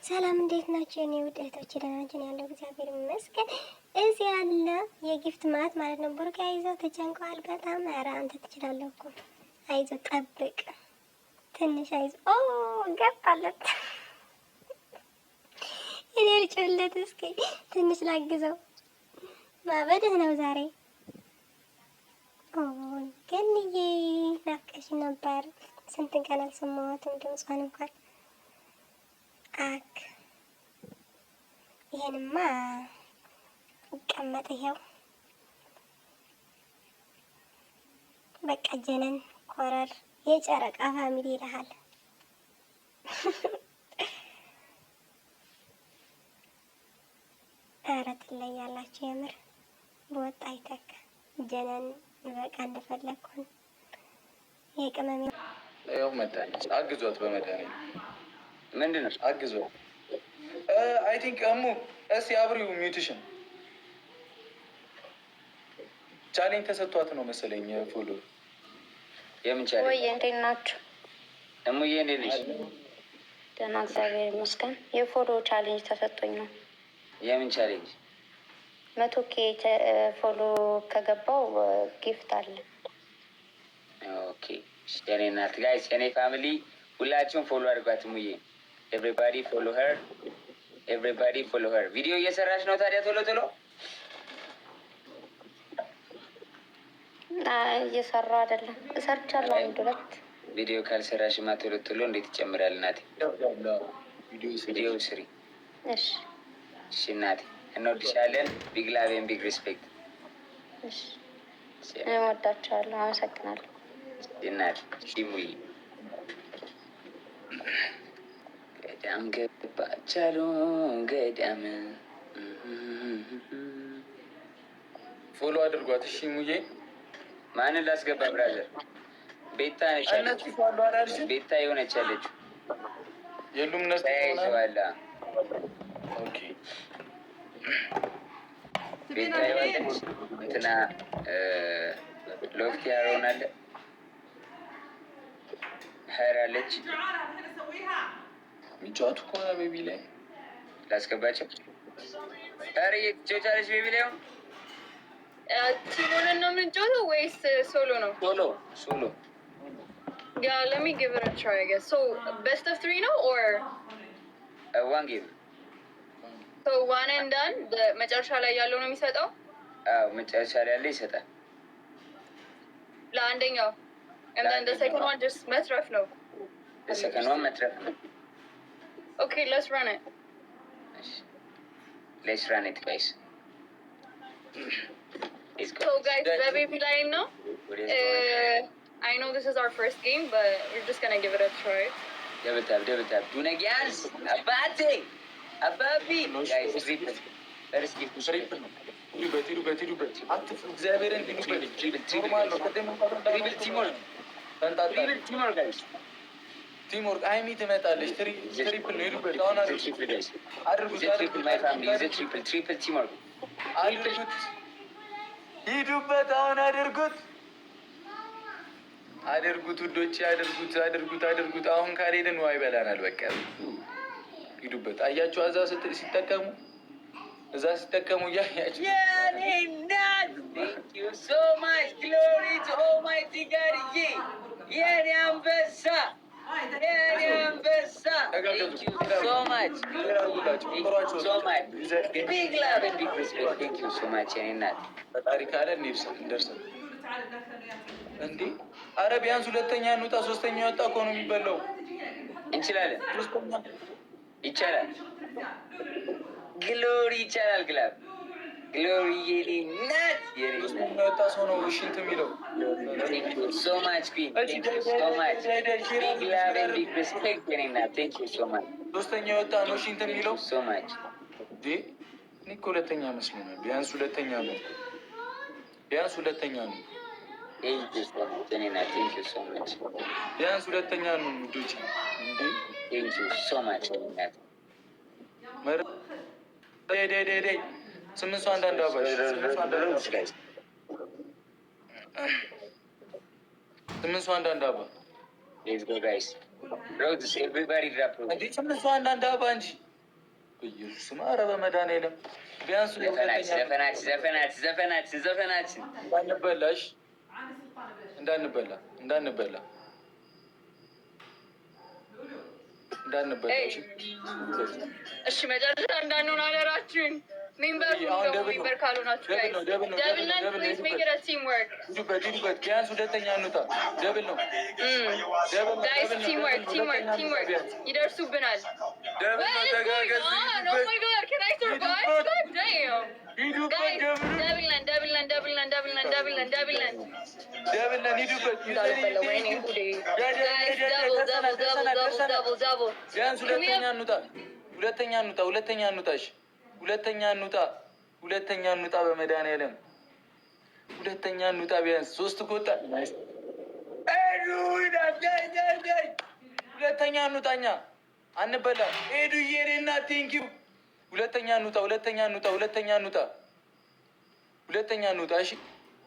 ሰላም እንዴት ናቸው? የኔ ውድ እህቶች ደህና ናቸው? ያለው እግዚአብሔር ይመስገን። እዚህ ያለ የጊፍት ማለት ነው። ቡርቃ ይዘው ተጨንቀዋል በጣም። ኧረ አንተ ትችላለህ እኮ አይዞ፣ ጠብቅ ትንሽ አይዞ። ኦ ገባለት። እኔ ልጭለት እስኪ ትንሽ ላግዘው። ማበድህ ነው ዛሬ። ኦ ገንዬ ናፍቀሽ ነበር። ስንት ቀን አልሰማሁትም ድምጿን እንኳን አክ ይሄንማ ይቀመጥ። ይሄው በቃ ጀነን ኮረር የጨረቃ ፋሚሊ ይልሃል። ኧረ ትለያላችሁ የምር በወጣ አይተካ ጀነን በቃ እንደፈለግኩን የቅመሜ ያው መጣች። አግዟት በመድኃኒት ምንድን ነው አግዟት። አይ ቲንክ እሙ እስኪ አብሪው ሚውትሽን ቻሌንጅ ተሰጥቷት ነው መሰለኝ። ፎሎ የምን ቻሌንጅ? ወይ እንዴት ናችሁ? እሙዬ እንዴት ነሽ? ደህና እግዚአብሔር ይመስገን። የፎሎ ቻሌንጅ ተሰጥቶኝ ነው። የምን ቻሌንጅ? 100K ፎሎ ከገባው ጊፍት አለ። ኦኬ የኔ እናት ጋይስ፣ የኔ ፋሚሊ ሁላችሁም ፎሎ አድርጓት እሙዬ። ኤቭሪባዲ ፎሎ ሄር፣ ኤቭሪባዲ ፎሎ ሄር። ቪዲዮ እየሰራች ነው ታዲያ ቶሎ ቶሎ እየሰራሁ አይደለም፣ እሰርቻለሁ። አንድ ሁለት ቪዲዮ ካልሰራሽማ ቶሎ ቶሎ እንዴት ይጨምራል እናቴ? ቪዲዮ ስሪ። እሺ እሺ እናቴ እንወድሻለን። ቢግ ላቭ ኤንድ ቢግ ሪስፔክት። እሺ እወዳቸዋለሁ። አመሰግናለሁ እናቴ። ሙይ ገዳም ገባቻሉ ገዳም ፎሎ አድርጓት። እሺ ሙዬ። ማንን ላስገባ ብራዘር? ቤታ ነች ያለችው። ቤታ የሆነች ያለችው የሉም ነስ ተያይዘዋላ። ኦኬ ቤታ የሆነች እንትና ሎፍቲ ያሮን አለ ሀይራለች ሚጫወቱ ከሆነ ቤቢ ላይ ላስገባቸው። ኧረ የትጫወቻለች ቤቢ ላይ ሆን ቲሞንን ነው የምንጫወተው ወይስ ሶሎ ነው? ሶሎ Yeah, let me give it a try, I guess. So, best of 3 ነው or one game? So, one and done? መጨረሻ ላይ ያለው ነው የሚሰጠው? አዎ መጨረሻ ላይ ያለው ይሰጣል ለአንደኛው። And then the second one just መትረፍ ነው? The second one መትረፍ ነው። Okay, let's run it. Let's run it, guys. So guys, በቤቢ ላይ ነው። I know this is our first game, but we're just gonna give it a try. Double tap. Do it again. Abate. Ababi. Guys, triple. Let's give triple. Triple. እግዚአብሔርን triple teamwork guys. ቲምወርክ አይሚ ትመጣለች። ትሪፕል ነው ይሉበት። አሁን አድርጉት ማይ ፋሚሊ ኢዝ ትሪፕል ቲምወርክ አድርጉት። ሂዱበት። አሁን አድርጉት ውዶች፣ አድርጉት። አሁን ካልሄድን ውሃ ይበላናል። በቃ ሂዱበት። አያችሁ እዛ ሲጠቀሙ እያያችሁ የኔ እናት ቴንክ ዩ ሶ ማች ግሎሪ ቱ ኦልማይቲ ጋድ የኔ አንበሳ Thank you so much. Big love and big respect. Thank you so much. ታሪክ አለ እንደርሰን እንዴ? አረ ቢያንስ ሁለተኛ እንውጣ፣ ሶስተኛ ወጣ እኮ ነው የሚበላው። እንችላለን፣ ይቻላል። ግሎሪ ይቻላል። ግሎሪ የኔ እናት ወጣ ሰው ነው ሽንት የሚለው። so much big love and big respect የኔ እናት። thank you so much። ሶስተኛ ወጣ ነው ሽንት የሚለው። so much እኔ እኮ ሁለተኛ መስሎኛል። ቢያንስ ሁለተኛ ነው። thank you so much የኔ እናት። thank you so much። ቢያንስ ሁለተኛ ነው ልጆች እንዴ። thank you so much የኔ እናት። ዴ 8 አንዳንድ አባሽ 8 አንዳንድ አባ Let's go guys. Bro, just everybody drop. 8 አንዳንድ አባ እንጂ በኢየሱስም ኧረ በመድኃኒዓለም ቢያንስ ዘፈናችን እንዳንበላሽ እንዳንበላ እሺ መጨረሻ እንዳንሆን አደራችሁን። ሜምበር ሜምበር ካልሆናችሁ ደብልናን ፕሊዝ ሜክ ኢት አ ቲም ወርክ ቢያንስ ሁለተኛ እንውጣ። ደብል ነው ጋይስ፣ ቲም ወርክ ይደርሱብናል። ሁለተኛ እንውጣ በመድኃኒዓለም ሁለተኛ እንውጣ። ቢያንስ ሶስት ከወጣ ሁለተኛ እንውጣኛ አንበላም። ሄዱ የኔና ቴንኪው ሁለተኛ እንውጣ። እሺ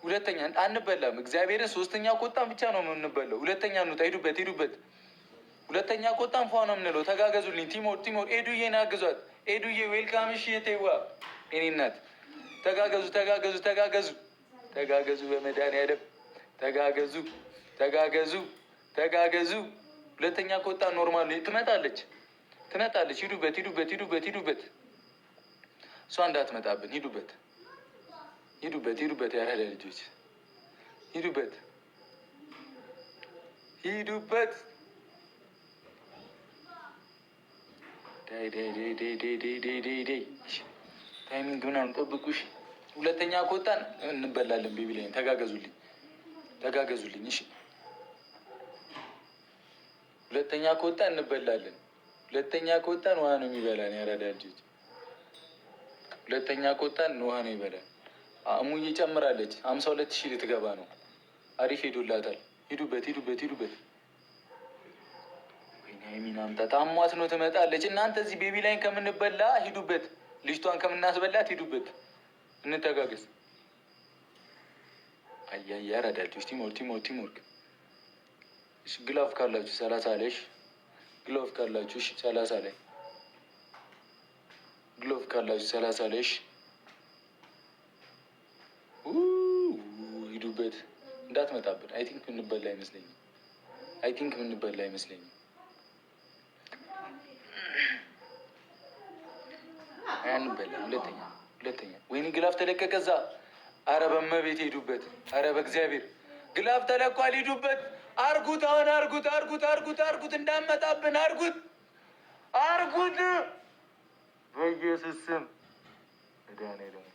ሁለተኛ አንበላም። እግዚአብሔርን ሶስተኛ ቆጣን ብቻ ነው የምንበላው። ሁለተኛ እንውጣ። ሄዱበት። ሁለተኛ ቆጣን ፏ ነው የምንለው። ተጋገዙልኝ። ቲሞር ኤዱዬን አግዟት። ኤዱዬ ዌልካም። እሺ የቴዋ የኔ እናት ተጋገዙ በመድኃኒዓለም ተጋገዙ። ሁለተኛ ቆጣ ኖርማል ትመጣለች። ሂዱበት። እሷ እንዳትመጣብን። ሂዱበት። ያራዳ ልጆች ሂዱበት። ታይሚንግ ምናምን ጠብቁሽ። ሁለተኛ ከወጣን እንበላለን። ቤቢ ላይ ተጋገዙልኝ። እሺ ሁለተኛ ከወጣን እንበላለን። ሁለተኛ ከወጣን ውሃ ነው የሚበላን። ያራዳ ልጆች ሁለተኛ ከወጣን ውሃ ነው ይበላል። እሙዬ ጨምራለች። 52,000 ልትገባ ነው። አሪፍ ሄዶላታል። ሂዱበት። ሚና አምጣት። አሟት ነው ትመጣለች። እናንተ እዚህ ቤቢ ላይን ከምንበላ ሂዱበት። ልጅቷን ከምናስበላት ሂዱበት። እንተጋገዝ። ያራዳ ልጆች ቲምወርክ። እሺ ግላፍ ካላችሁ 30 ላይ ግሎቭ ካላችሁ 30 ላይ ሂዱበት። እንዳትመጣብን። አይ ቲንክ ምንበላ አይመስለኝም። አንበላ። ሁለተኛ ወይኔ ግላፍ ተለቀቀ እዛ። አረ በመቤት ሂዱበት። አረ በእግዚአብሔር ግላፍ ተለቋል። ሂዱበት። አርጉት። አሁን አርጉት። እንዳመጣብን አርጉት። በኢየሱስ ስም መድኃኒዓለም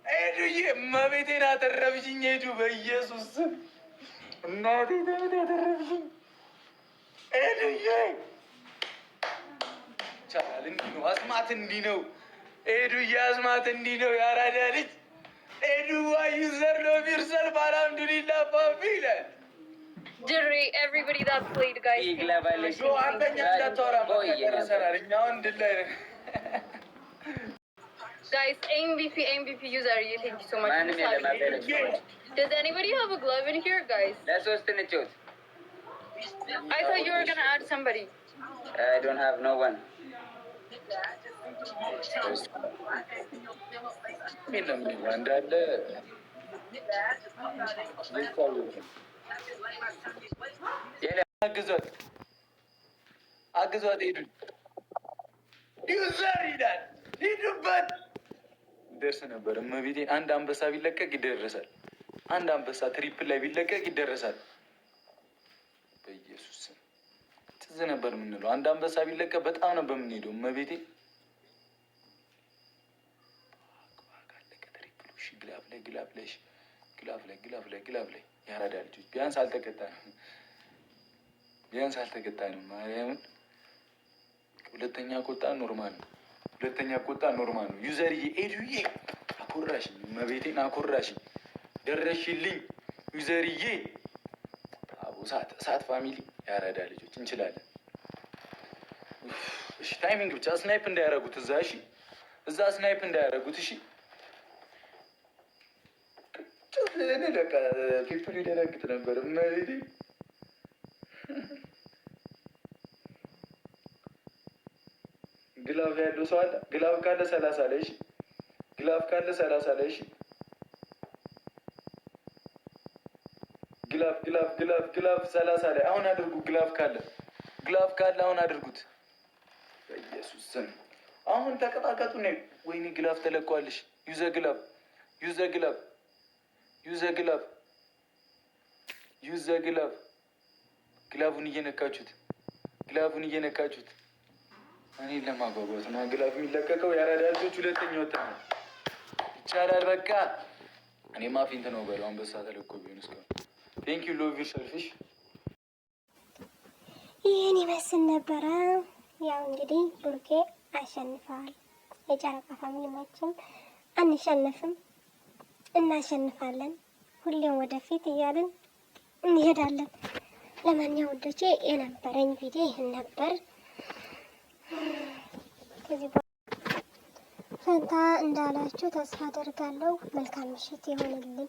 ሄዱዬ እመቤቴን አተረፍሽኝ። ሄዱ በኢየሱስ ስም እናቴ ተመት ያተረፍሽኝ። ሄዱዬ ይቻላል። እንዲህ ነው አስማት፣ እንዲህ ነው ሄዱዬ አስማት፣ እንዲህ ነው ያራዳ ልጅ ሄዱ። ዋዩዘር ነው ቢርሰል ባልሐምዱሊላ ፋፊ ይላል። Everybody that played, guys. Guys, MVP user, thank you so much. Does anybody have a glove in here, guys? I thought you were gonna add somebody. I don't have no one. አግዟት ሄዱ። ዩዘር ይላል። ሂዱበት። ደርስ ነበር እመቤቴን። አንድ አንበሳ ቢለቀቅ ይደረሳል። አንድ አንበሳ ትሪፕል ላይ ቢለቀቅ ይደረሳል። በኢየሱስ ስም ትዝ ነበር የምንለው። አንድ አንበሳ ቢለቀቅ በጣም ነበር የምንሄደው። እመቤቴ ግላፍ ላይ ያራዳ ልጆች ቢያንስ አልተቀጣንም። ማርያምን ሁለተኛ ቆጣ ኖርማል ነው። ዩዘርዬ ኤዱዬ አኮራሽኝ፣ እመቤቴን አኮራሽኝ። ደረሽልኝ ዩዘርዬ እሳት ፋሚሊ ያረዳ ልጆች እንችላለን። እሺ ታይሚንግ ብቻ ስናይፕ እንዳያረጉት እዛ። እሺ እዛ ስናይፕ እንዳያረጉት። እሺ እኔ በቃ ፒፕል ይደነግጥ ነበር። መሬቴ ግላፍ ያለው ሰው አለ። ግላፍ ካለ 30 ላይ እሺ። ግላፍ ካለ 30 ላይ እሺ። ግላፍ 30 ላይ አሁን አድርጉ። ግላፍ ካለ አሁን አድርጉት። በኢየሱስ ስም አሁን ተቀጣቀጡ ነው። ወይኔ ግላፍ ተለቋልሽ። ዩዘ ግላፍ ግላቡን እየነካችሁት እኔን ለማጓጓት ነው። ግላፍ የሚለቀቀው ያራዳ ልጆች ሁለተኛ ወጣ ነው። ይቻላል በቃ እኔ ማፊንት ነው በለው። አንበሳ ተለቆ ቢሆን እስካሁን ቴንክ ዩ ሎቭ ዩ ሰልፊሽ። ይህን ይመስል ነበረ። ያው እንግዲህ ቡርኬ አሸንፈዋል። የጨረቃ ፋሚሊዎችም አንሸነፍም፣ እናሸንፋለን። ሁሌም ወደፊት እያልን እንሄዳለን። ለማንኛውም ወዶቼ የነበረኝ ቪዲዮ ይህን ነበር። ከዚህ ፈንታ እንዳላችሁ ተስፋ አደርጋለሁ። መልካም ምሽት ይሆንልኝ።